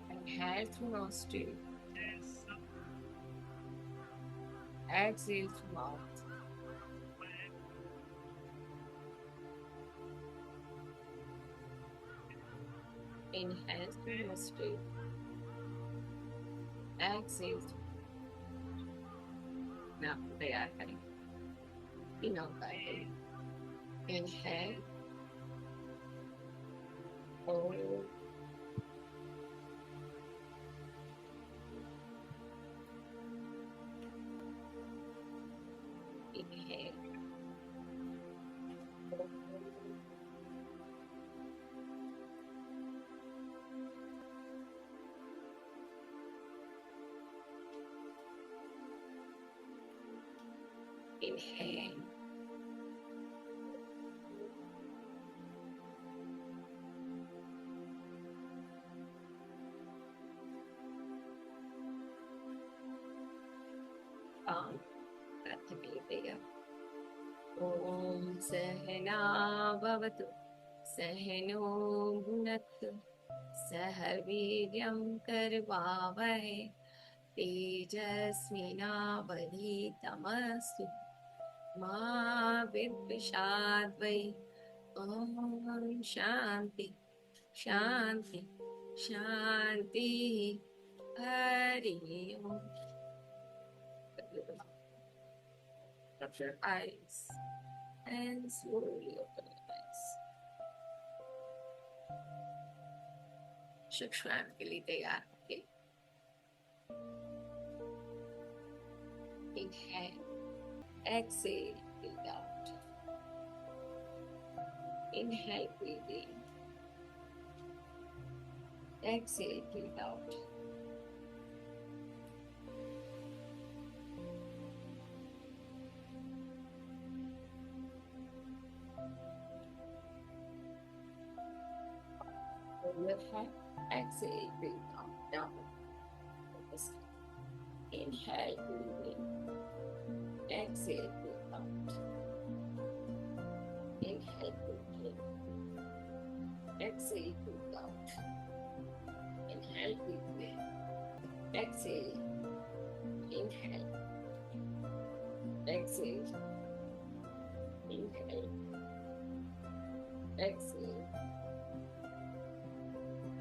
Inhale through nostril, exhale through mouth. Inhale through nostril, exhale through. Now तैयार करें तीनों का inhale, hold, inhale, hold, inhale, breath लीजिएगा. ॐ सहना भवतु सहनो भुनक्तु सह वीर्यं करवावहै तेजस्विनावधीतमस्तु मा विद्विषाद्वै. ॐ शान्ति शान्ति शान्ति. हरि ओम. Close your eyes and slowly open your eyes. शुक्रान के लिए तैयार होके inhale, exhale, breathe out. Inhale, breathe in. Exhale, breathe out. Your head, exhale, breathe out, down. Inhale, breathe in. Exhale, breathe out. Inhale, breathe in. Exhale, breathe out. Inhale, breathe in. Exhale. Inhale. Exhale. Inhale. Exhale.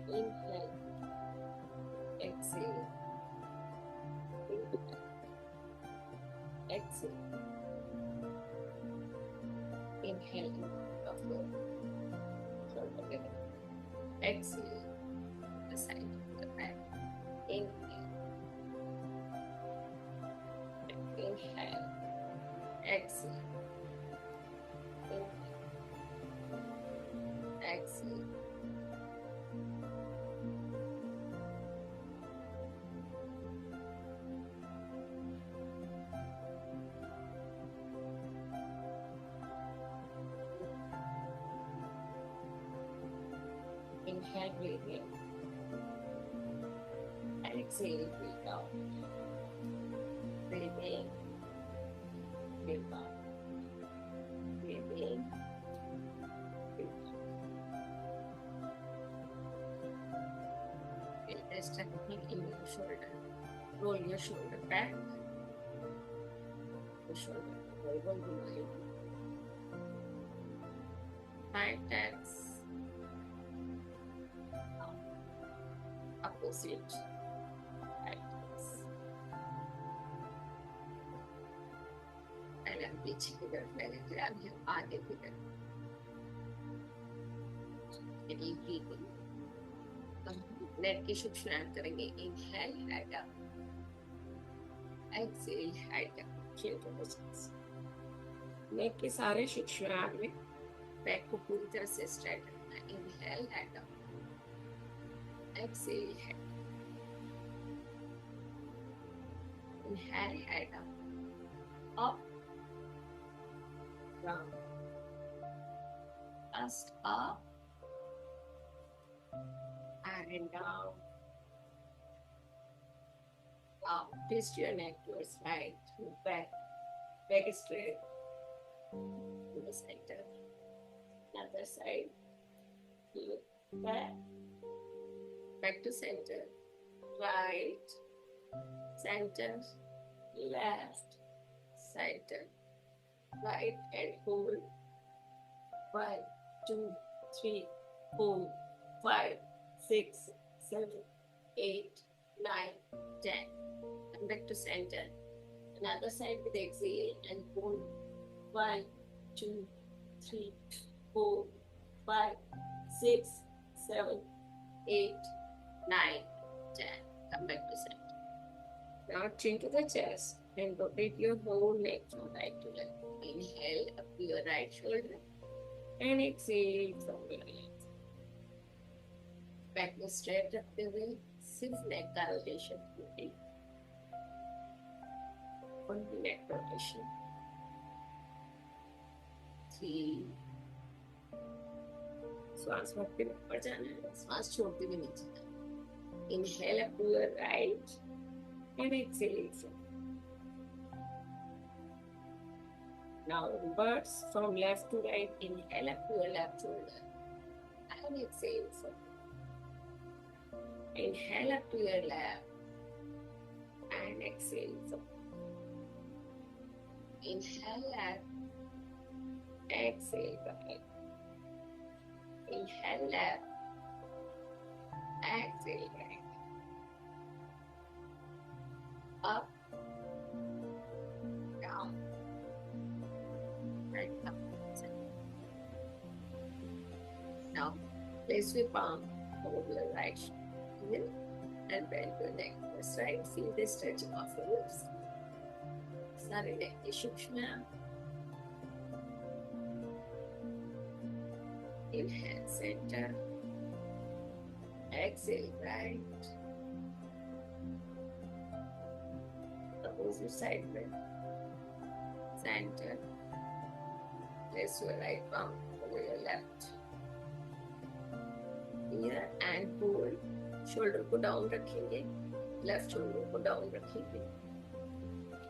Inhale. Exhale. Exhale. Inhale. Exhale. The side of the back. Inhale. Inhale. Exhale. Inhale. Exhale. Inhale, breathe in. Exhale, breathe out. Breathe in. Breathe out. Breathe in. Breathe out. Rest everything in your shoulder. Roll your shoulder back. The shoulder roll behind. 5 times. Opposite. 5 times. And then पीछे की तरफ मैंने ध्यान है आगे की तरफ. Deep breathing. नेक की शुक्रान करेंगे. Inhale, head up. Exhale, head up. नेक के सारे शुक्रान में बैक को पूरी तरह से स्ट्रेट रखना. Inhale, head up. Exhale, head up. Inhale, head up. Up. Down. Just up. And down. Up. Twist your neck towards right. Move back. Back straight. To the center. Another side. Look back. back to center, right, center, left, center, right, and hold. 1, 2, 3, 4, 5, 6, 7, 8, 9, 10. And back to center. Another side with exhale and hold. 1, 2, 3, 4, 5, 6, 7, 8, 9, 10. Come back to center. Now chin to the chest and rotate your whole neck from right to left. Inhale up to your right shoulder and exhale from your left. Back straight up the way, stiff neck rotation. Only neck rotation. 3. श्वास भरते हुए ऊपर जाना है, श्वास छोड़ते हुए नीचे जाना. Inhale up to your right and exhale from. Now reverse from left to right. Inhale up to your left shoulder and exhale from. Inhale up to your left and exhale from. Inhale left, exhale right. Inhale left, exhale right. Up, down, and up. Now, place your palm over your right shoulder and bend your neck to the side. Feel the stretching of your lips. सारे neck की सूक्ष्म. Inhale center, exhale right. Opposite side with center. Place your right palm over your left ear and hold. Shoulder को down रखेंगे, left shoulder को down रखेंगे.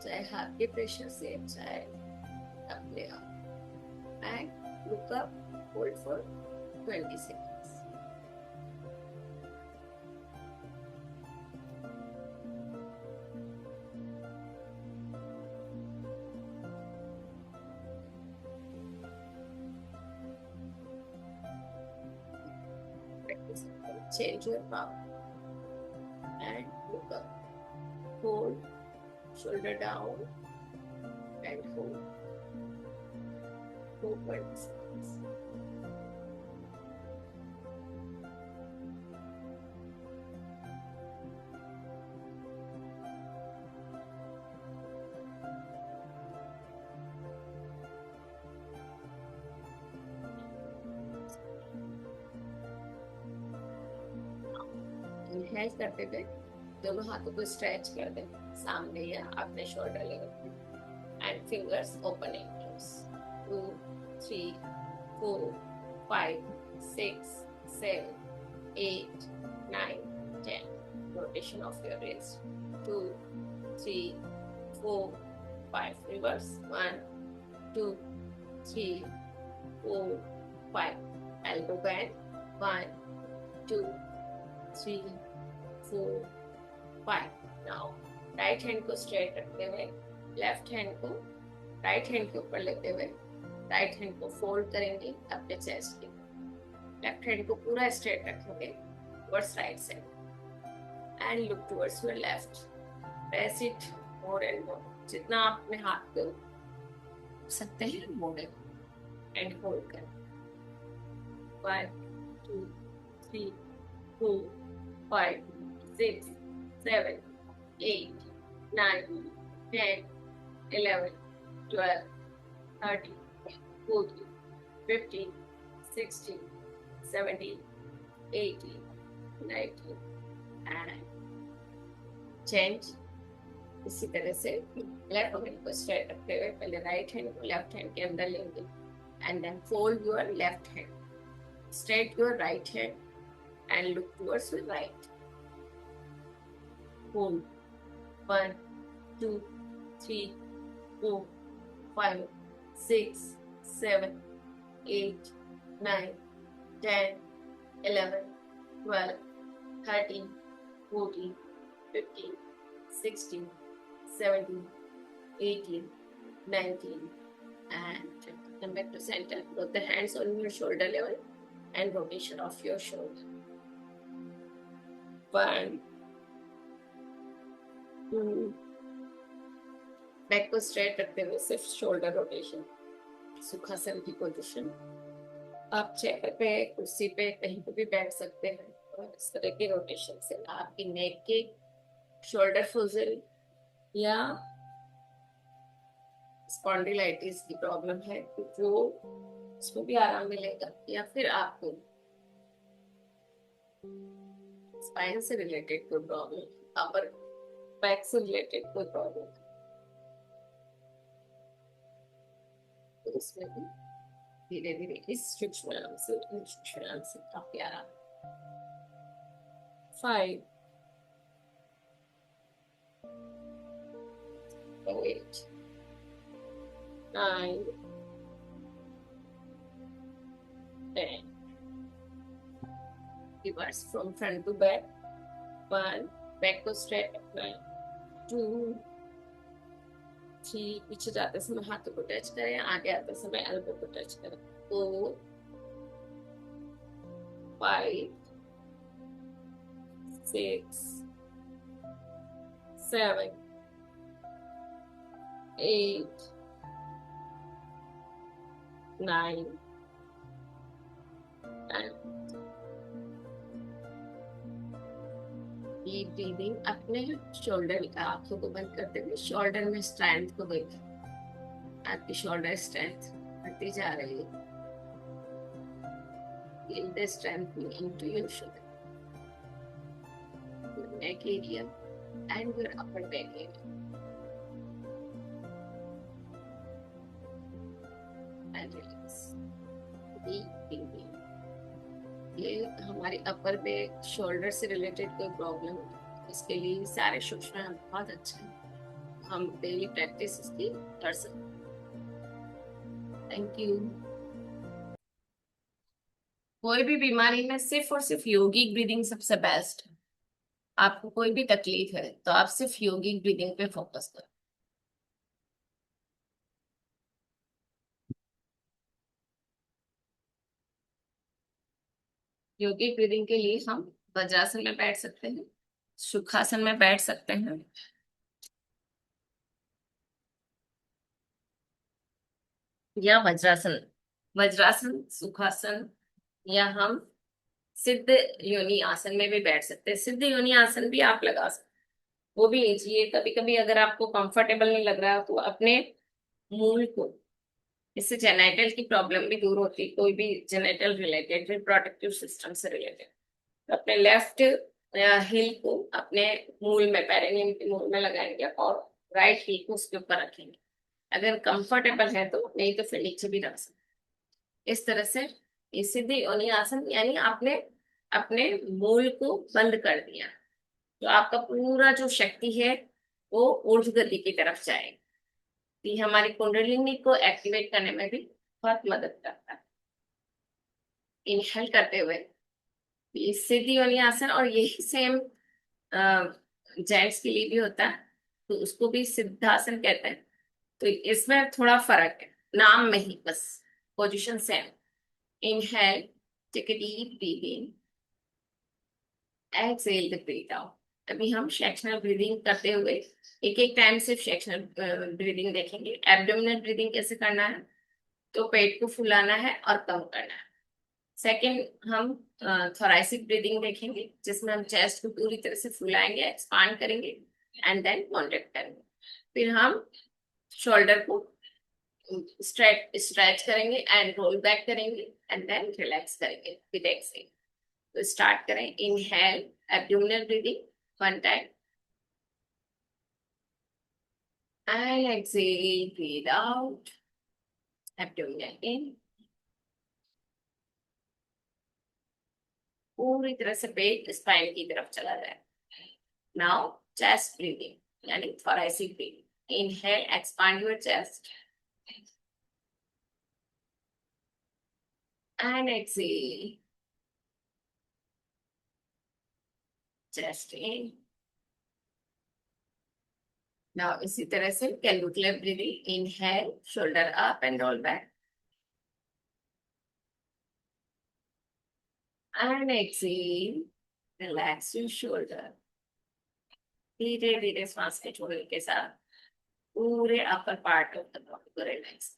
चाहे हाथ के प्रेशर से, चाहे अपने आप. And look up, hold for 20 seconds. Change your palm and look up. Hold, shoulder down and hold. For 20 seconds. Inhale करते हुए दोनों हाथों को स्ट्रेच कर दें सामने या अपने शोल्डर लेवल पे. And fingers open and close. 2, 3, 4, 5, 6, 7, 8, 9, 10. Rotation of your wrist. 2, 3, 4, 5. Reverse. 1, 2, 3, 4, 5. Elbow bend. 1, 2, 3, 4, 5. Now right hand को straight रखते हुए लेफ्ट हैंड को राइट हैंड के ऊपर लेते हुए राइट हैंड को फोल्ड करेंगे अपने चेस्ट के. लेफ्ट हैंड को पूरा स्ट्रेट रखेंगे towards right side and look towards your left. Press it more and more. जितना आप अपने हाथ को सकते हैं मोर एंड होल्ड करें. 1, 2, 3, 4, 5, 6, 7, 8, 9, 10, 11, 12, 13, 14, 15, 16, 17, 18, 19 and change. इसी तरह से लेफ्ट हैंड को स्ट्रेट रखते हुए पहले राइट हैंड को लेफ्ट हैंड के अंदर लेंगे and then fold your left hand, straight your right hand and look towards your right. Hold. 1, 2, 3, 4, 5, 6, 7, 8, 9, 10, 11, 12, 13, 14, 15, 16, 17, 18, 19, and 20. Come back to center. Put the hands on your shoulder level and rotation of your shoulder. 1, 2. Back को straight रखते हुए सिर्फ shoulder rotation. सुखासन की position. आप chair पे, कुर्सी पे, कहीं पे भी बैठ सकते हैं और इस तरह के रोटेशन से आपकी नेक के शोल्डर फुजल या स्पॉन्डिलाइटिस की प्रॉब्लम है तो वो उसमें भी आराम मिलेगा, या फिर आपको स्पाइन से रिलेटेड कोई प्रॉब्लम, अपर बैक से रिलेटेड कोई प्रॉब्लम, तो उसमें भी धीरे धीरे इस सूक्ष्म से काफी आराम. 5, 8, 9, 10. Reverse from front to back. 1, back को straight रखना है. 2, 3, पीछे जाते समय हाथों को टच करें, आगे आते समय एल्बो को टच करें. 4, 5, 6, 7, 8, 9, 10. Deep breathing. अपने शोल्डर, आंखों को बंद करते हुए शोल्डर में स्ट्रेंथ को देखिए. आपकी शोल्डर स्ट्रेंथ बढ़ती जा रही है. Feel the strength into your shoulder, your neck area, and your upper back area. And release. Deep breathing. ये हमारी अपर बैक शोल्डर से रिलेटेड कोई प्रॉब्लम है, इसके लिए सारे सूक्ष्म बहुत अच्छे हैं. हम डेली प्रैक्टिस इसकी कर सकते हैं. Thank you. कोई भी बीमारी में सिर्फ और सिर्फ योगिक ब्रीदिंग सबसे बेस्ट है. आपको कोई भी तकलीफ है तो आप सिर्फ योगिक ब्रीदिंग पे फोकस करो. योगिक ब्रीदिंग के लिए हम वज्रासन में बैठ सकते हैं, सुखासन में बैठ सकते हैं, या वज्रासन. वज्रासन, सुखासन, या हम सिद्ध योनि आसन में भी बैठ सकते हैं. सिद्ध योनि आसन भी आप लगा सकते हैं, वो भी लीजिए. कभी कभी अगर आपको कंफर्टेबल नहीं लग रहा तो अपने मूल को, इससे जेनेटल की प्रॉब्लम भी दूर होती है. कोई भी जेनेटल रिलेटेड, रिप्रोडक्टिव सिस्टम से रिलेटेड, तो अपने लेफ्ट हिल को अपने मूल में, पेरिनियम के मूल में लगाएंगे और राइट हिल को उसके ऊपर रखेंगे. अगर कंफर्टेबल है तो, नहीं तो फिर नीचे भी रख सकते. इस तरह से ये सिद्ध योनि आसन, यानी आपने अपने मूल को बंद कर दिया तो आपका पूरा जो शक्ति है वो ऊर्ध्व गति की तरफ जाएगी. ये हमारी कुंडलिनी को एक्टिवेट करने में भी बहुत मदद करता है. इनहेल करते हुए ये सिद्ध योनि आसन, और यही सेम जेंट्स के लिए भी होता है तो उसको भी सिद्धासन कहते हैं. तो इसमें थोड़ा फर्क है नाम में ही, बस position same. Inhale, take a deep breath in, exhale the breath out. अभी हम सेक्शनल ब्रीदिंग करते हुए एक एक टाइम सिर्फ सेक्शनल ब्रीदिंग देखेंगे. एब्डोमिनल ब्रीदिंग कैसे करना है, तो पेट को फुलाना है और कम करना है. सेकंड हम थोरैसिक ब्रीदिंग देखेंगे जिसमें हम चेस्ट को पूरी तरह से फुलाएंगे, एक्सपांड करेंगे एंड देन कॉन्ट्रैक्ट करेंगे. फिर हम शोल्डर को स्ट्रेच करेंगे एंड रोल बैक करेंगे एंड देन रिलैक्स करेंगे विद एक्सहेल. तो स्टार्ट करें. Inhale abdominal breathing 1 time and exhale, breathe out, abdominal in. पूरी तरह से पेट स्पाइन की तरफ चला जाए. नाउ चेस्ट ब्रीदिंग यानी thoracic breathing. Inhale, expand your chest and exhale. Chest in. Now इसी तरह से calculate breathing, inhale, shoulder up and roll back, and exhale, relax your shoulder. धीरे धीरे सांस के छोड़ने के साथ पूरे upper part of the body को रिलैक्स।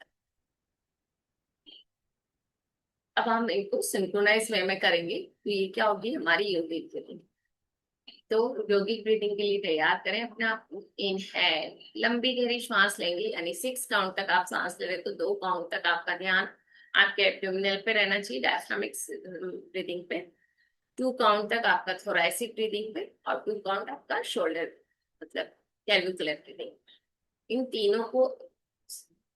अब हम इनको सिंक्रोनाइज वे में करेंगे, तो ये क्या होगी हमारी योगिक ब्रीदिंग। तो योगिक ब्रीदिंग के लिए तैयार करें अपने आप को। इनहेल, लंबी गहरी श्वास लेंगे, यानी 6 काउंट तक आप सांस ले रहे तो 2 काउंट तक आपका ध्यान आपके एब्डोमिनल पे रहना चाहिए, डायफ्रामिक ब्रीदिंग पे। 2 काउंट तक आपका थोरैसिक ब्रीदिंग पे, और 2 काउंट आपका शोल्डर, मतलब कैलकुलर ब्रीदिंग। इन तीनों को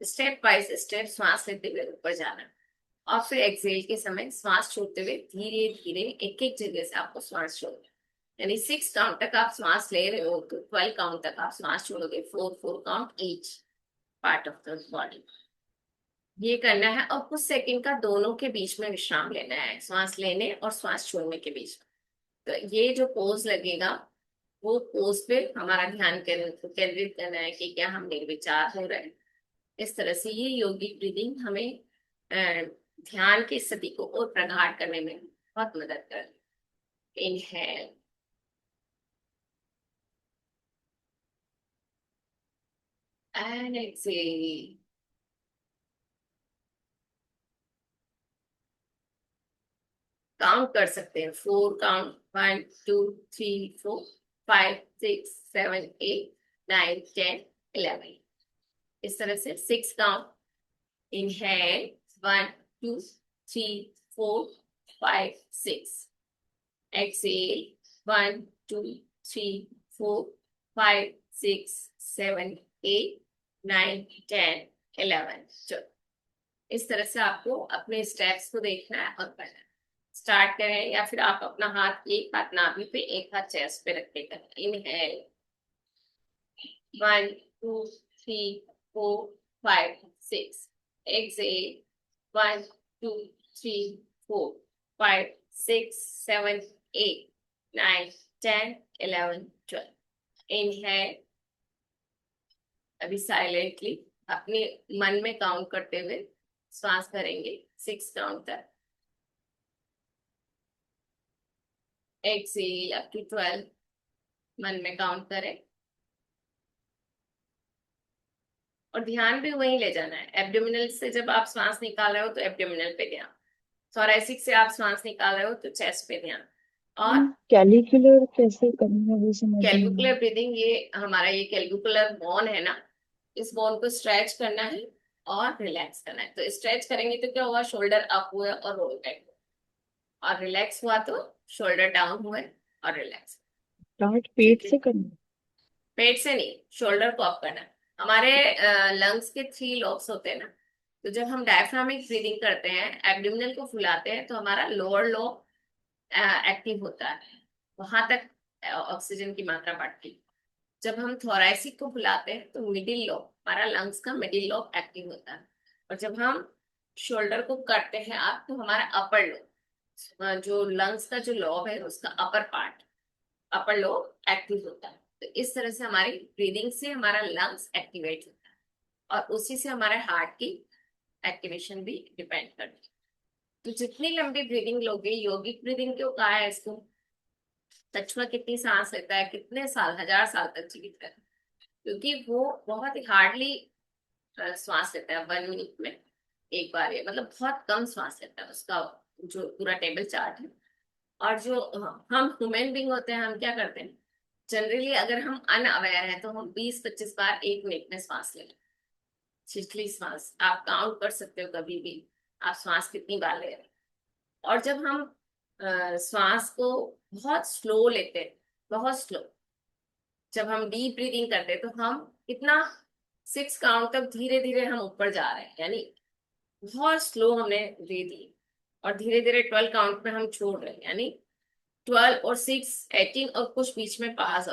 स्टेप बाय स्टेप श्वास लेते हुए ऊपर जाना, और फिर एक्सेल के समय श्वास छोड़ते हुए धीरे धीरे एक एक जगह से आपको श्वास छोड़ना। यानी 6 काउंट तक आप श्वास ले रहे हो तो 12 काउंट तक आप श्वास छोड़ोगे, 4 count each part of the body. ये करना है, और कुछ सेकंड का दोनों के बीच में विश्राम लेना है, श्वास लेने और श्वास छोड़ने के बीच में। तो ये जो पोज लगेगा, वो पोज पे हमारा ध्यान केंद्रित करना है कि क्या हम निर्विचार हो रहे हैं। इस तरह से ये योगिक ब्रीदिंग हमें ध्यान की स्थिति को और प्रगाढ़ करने में बहुत मदद करती है। Inhale and Excel. काउंट कर सकते हैं, 4 काउंट, 1 2 3 4 5 6 7 8 9 10 11। इस तरह से 6 काउंट, इनहेल 1 2 3 4 5 6, exhale 1 2 3 4 5 6 7 8 9 10 11। चलो, इस तरह से आपको अपने स्टेप्स को देखना है और करना है। स्टार्ट करें, या फिर आप अपना हाथ, एक हाथ नाभि पे, एक हाथ चेस्ट पे रख के करें। Inhale 1 2 3 4 5 6, exhale 1 2 3 4 5 6 7 8 9 10 11 12। इनहेल, अभी साइलेंटली अपने मन में काउंट करते हुए श्वास भरेंगे 6 काउंट तक। एक्सेल अप टू 12, मन में काउंट करें, और ध्यान भी वहीं ले जाना है। एब्डोमिनल से जब आप श्वास निकाल रहे हो तो एब्डोमिनल पे ध्यान, थोरैसिक से आप श्वास निकाल रहे हो तो चेस्ट पे ध्यान। और कैलिकुलर कैसे करना है वो समझ नहीं कैलकुलर आया। ब्रीदिंग, ये हमारा ये कैलकुलर बोन है ना, इस बोन को स्ट्रेच करना है और रिलैक्स करना है। तो स्ट्रेच करेंगे तो क्या होगा, शोल्डर अप हुए और रोल बैक, और रिलैक्स हुआ तो शोल्डर डाउन हुए और रिलैक्स। स्टार्ट पेट ठीक है, से करना है। पेट से नहीं, शोल्डर को अप करना है। हमारे लंग्स के 3 लॉब्स होते हैं ना, तो जब हम डायफ्रामिक ब्रीदिंग करते हैं, एब्डोमिनल को फुलाते हैं, तो हमारा लोअर लॉब एक्टिव होता है, वहां तक ऑक्सीजन की मात्रा बढ़ती है। जब हम थोरैसिक को फुलाते हैं तो मिडिल लॉब, हमारा लंग्स का मिडिल लॉब एक्टिव होता है। और जब हम शोल्डर को करते हैं आप, तो हमारा अपर लॉब, जो लंग्स का जो लॉब है उसका upper part, upper lobe active होता है। तो इस तरह से हमारी ब्रीदिंग से हमारा लंग्स एक्टिवेट होता है, और उसी से हमारे हार्ट की एक्टिवेशन भी डिपेंड करती है। तो जितनी लंबी ब्रीदिंग लोगे, योगिक ब्रीदिंग क्यों कहा है इसको, कछुआ कितनी सांस लेता है, कितने साल, 1000 साल तक जीवित रहता है, क्योंकि वो बहुत ही हार्डली श्वास लेता है 1 मिनट में एक बार, ये मतलब बहुत कम श्वास लेता है। उसका जो पूरा टेबल चार्ट है। और जो हम ह्यूमन बींग होते हैं, हम क्या करते हैं जनरली, अगर हम अनअवेयर हैं तो हम 20-25 बार 1 मिनट में श्वास लेते हैं। छिछली श्वास आप काउंट कर सकते हो कभी भी, आप श्वास कितनी बार ले रहे हैं। और जब हम श्वास को बहुत स्लो लेते हैं, बहुत स्लो, जब हम डीप ब्रीदिंग करते हैं, तो हम कितना 6 काउंट तक धीरे धीरे हम ऊपर जा रहे हैं, यानी बहुत स्लो हमने ब्रीथ ली, और धीरे धीरे 12 काउंट में हम छोड़ रहे हैं, यानी 12 और 6 18, और कुछ बीच में पास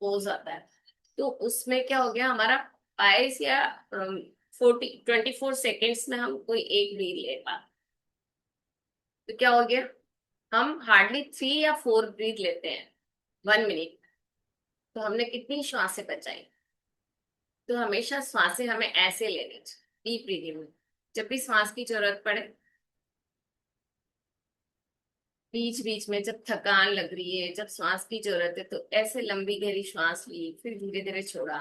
हो जाता है। तो उसमें क्या हो गया, हमारा 22 या 24 सेकेंड्स में हम कोई एक ब्रीथ ले पा, तो क्या हो गया, हम हार्डली 3 या 4 ब्रीथ लेते हैं 1 मिनट। तो हमने कितनी श्वासें बचाई? तो हमेशा श्वासें हमें ऐसे लेनी चाहिए, डीप ब्रीदिंग में। जब भी श्वास की जरूरत पड़े, बीच बीच में जब थकान लग रही है, जब श्वास की जरूरत है, तो ऐसे लंबी गहरी श्वास ली, फिर धीरे धीरे छोड़ा।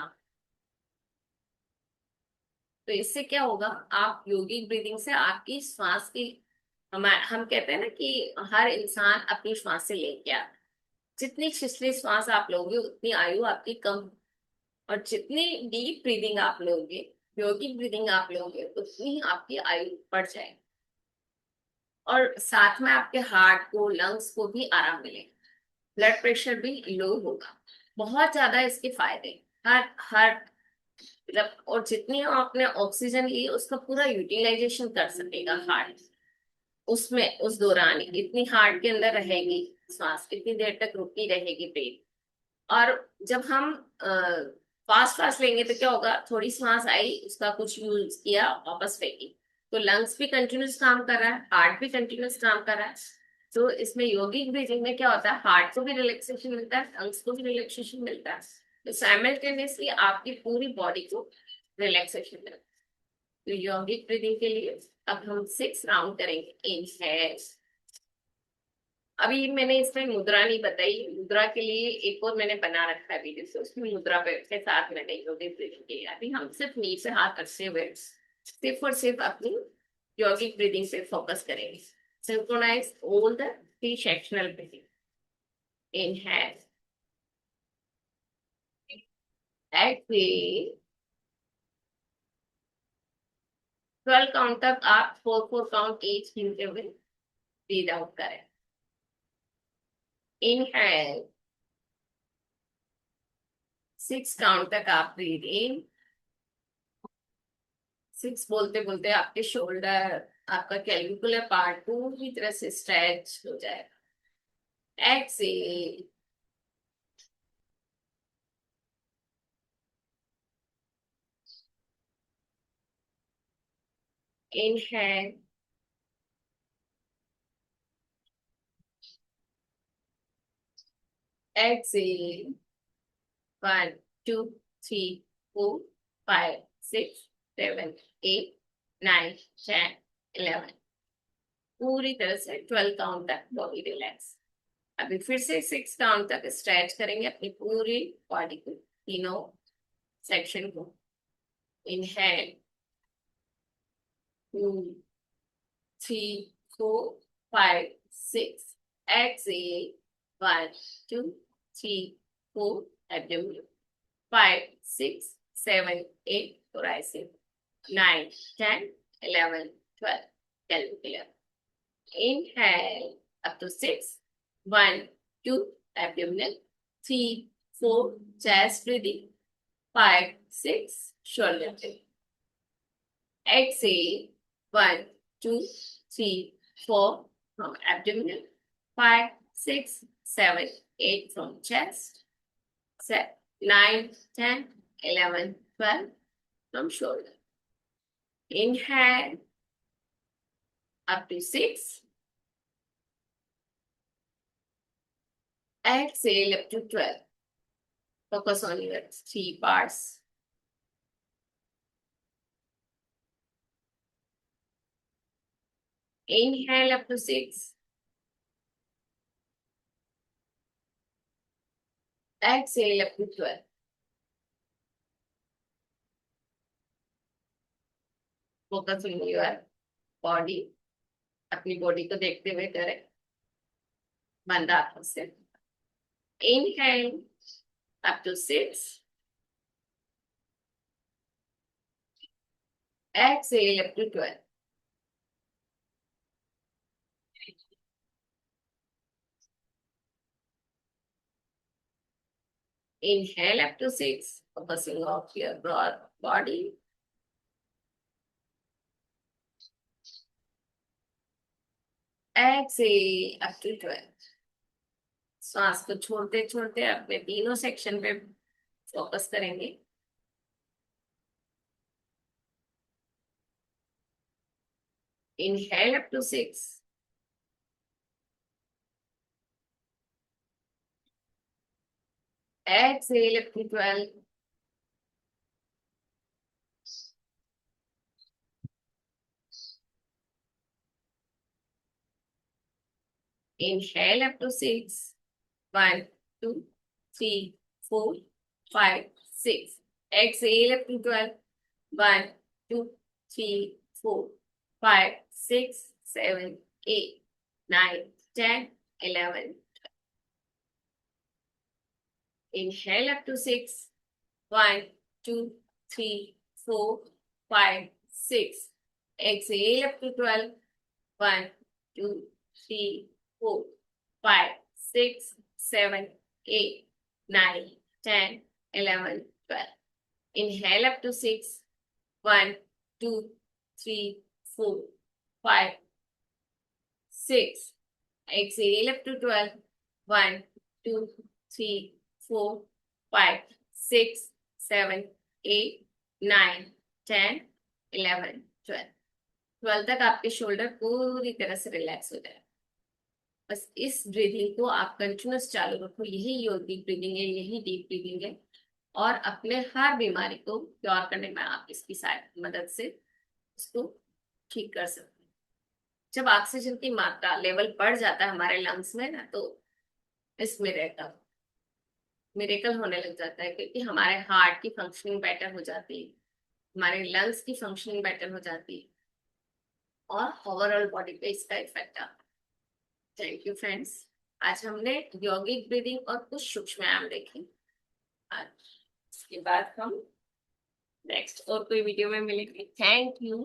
तो इससे क्या होगा, आप योगिक ब्रीदिंग से आपकी श्वास की, हम कहते हैं ना कि हर इंसान अपनी श्वास से लेके आता है। जितनी छिछली श्वास आप लोगे उतनी आयु आपकी कम, और जितनी डीप ब्रीदिंग आप लोगे, योगिक ब्रीदिंग आप लोगे, उतनी आपकी आयु बढ़ जाएगी। और साथ में आपके हार्ट को, लंग्स को भी आराम मिलेगा, ब्लड प्रेशर भी लो होगा। बहुत ज्यादा इसके फायदे। हर हर मतलब, और जितनी आपने ऑक्सीजन ली उसका पूरा यूटिलाइजेशन कर सकेगा हार्ट। उसमें उस दौरान इतनी हार्ट के अंदर रहेगी सांस, कितनी देर तक रुकी रहेगी ब्रेथ। और जब हम फास्ट फास्ट लेंगे तो क्या होगा, थोड़ी सांस आई, उसका कुछ यूज किया, वापस फेंकी। तो लंग्स भी कंटिन्यूस काम कर रहा है, हार्ट भी कंटिन्यूस काम कर रहा है। तो इसमें योगिक ब्रीदिंग में क्या होता है, हार्ट को भी रिलैक्सेशन मिलता है, लंग्स को भी रिलैक्सेशन मिलता है। तो साइमल्टेनियसली आपकी पूरी बॉडी को रिलैक्सेशन मिलता है। तो यौगिक ब्रीदिंग के लिए अब हम 6 राउंड करेंगे। इनहेल। अभी मैंने इसमें मुद्रा नहीं बताई, मुद्रा के लिए एक और मैंने बना रखा है वीडियो, से उसमें मुद्रा पे के साथ मैंने यौगिक ब्रीदिंग की है। अभी हम सिर्फ नीचे से हाथ रखते हुए सिर्फ और सिर्फ अपनी यौगिक ब्रीदिंग पे फोकस करेंगे। Synchronize all the 3 sectional breathing. Inhale, exhale. 12 count तक आप 4 4 काउंट ईच गिनते हुए ब्रीद आउट करें। इनहेल, 6 काउंट तक आप ब्रीद इन। 6 बोलते बोलते आपके शोल्डर, आपका कैलविकुलर पार्ट पूरी तरह से स्ट्रेच हो जाएगा। Exhale, inhale, exhale. 1 2 3 4 5 6 7 8 9 10 11। पूरी तरह से 12 काउंट तक बॉडी रिलैक्स। अभी फिर से 6 काउंट तक स्ट्रेच करेंगे अपनी पूरी बॉडी को, तीनों सेक्शन को। Inhale, 2 3 4 5 6। Exhale, 1 2 3 4, abdomen. 5 6 7 8, thoracic. 9 10 11 12, clavicular. Inhale up to 6. 1 2, abdominal. 3 4, chest breathing. 5 6, shoulder breathing. Exhale, 1 2 3 4 from abdominal. 5 6 7 8 from chest. 9 10 11 12 from shoulder. Inhale up to 6. Exhale up to 12. Focus on your 3 parts. Inhale up to 6. Exhale up to 12. Focus on your body. अपनी body को देखते हुए करें, बंद आंखों से। Inhale up to 6. Exhale up to 12. Inhale up to 6, focusing off your broad body. Exhale up to 12. श्वास को छोड़ते छोड़ते अपने तीनों सेक्शन पे फोकस करेंगे। Inhale up to 6. Exhale up to 12. Inhale up to 6. 1, 2, 3, 4, 5, 6. Exhale up to 12. 1, 2, 3, 4, 5, 6, 7, 8, 9, 10, 11. Inhale up to 6. 1, 2, 3, 4, 5, 6. Exhale up to 12. 1, 2, 3, 4, 5, 6, 7, 8, 9, 10, 11, 12. Inhale up to 6. 1, 2, 3, 4, 5, 6. Exhale up to 12. 1, 2, 3, 4, 5, 6, 7, 8, 9, 10, 11, 12. 12 तक आपके शोल्डर पूरी तरह से रिलैक्स हो जाए। बस इस ब्रीदिंग को आप कंटिन्यूस चालू रखो। यही योगिक ब्रीदिंग है, यही डीप ब्रीदिंग है, और अपने हर बीमारी को क्योर करने में आप इसकी मदद से उसको ठीक कर सकते हैं। जब ऑक्सीजन की मात्रा लेवल बढ़ जाता है हमारे लंग्स में ना, तो इस मिरेकल होने लग जाता है, क्योंकि हमारे हार्ट की फंक्शनिंग बेटर हो जाती है, हमारे लंग्स की फंक्शनिंग बेटर हो जाती है, और ओवरऑल बॉडी पे इसका इफेक्ट आता है। Thank you friends. आज हमने यौगिक ब्रीदिंग और कुछ सूक्ष्म व्यायाम देखे। आज इसके बाद हम नेक्स्ट और कोई वीडियो में मिलेंगे। Thank you.